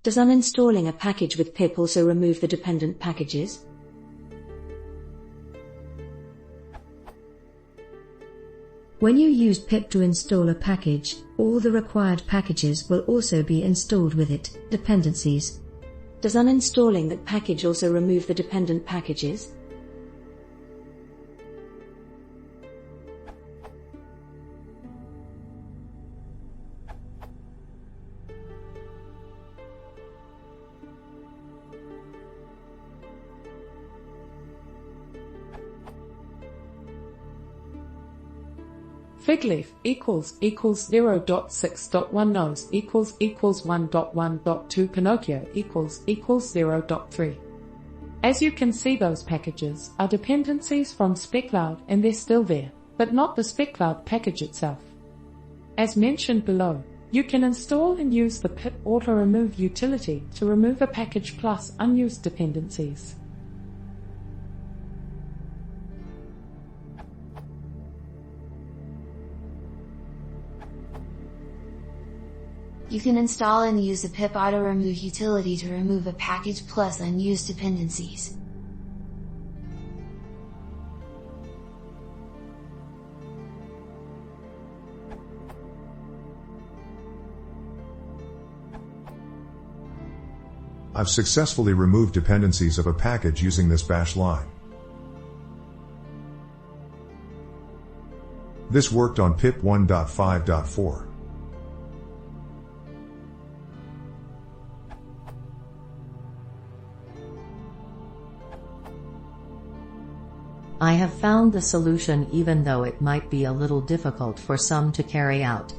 Does uninstalling a package with pip also remove the dependent packages? When you use pip to install a package, all the required packages will also be installed with it, dependencies. Does uninstalling that package also remove the dependent packages? Figleaf equals 0.6.1 nose equals 1.1.2 Pinocchio equals 0.3. As you can see, those packages are dependencies from SpecCloud and they're still there, but not the SpecCloud package itself. As mentioned below, you can install and use the pip auto remove utility to remove a package plus unused dependencies. You can install and use the pip auto remove utility to remove a package plus unused dependencies. I've successfully removed dependencies of a package using this bash line. This worked on pip 1.5.4. I have found the solution even though it might be a little difficult for some to carry out.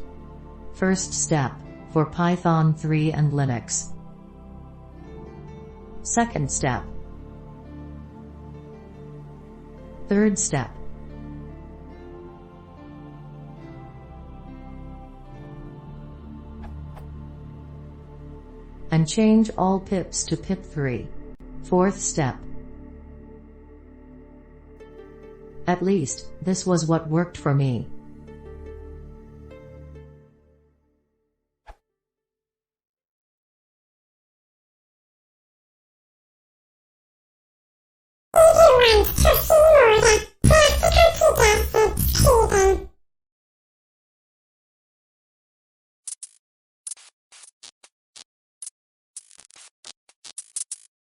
First step, for Python 3 and Linux. Second step. Third step. And change all pips to pip 3. Fourth step. At least, this was what worked for me. Would you want to see more practical tips?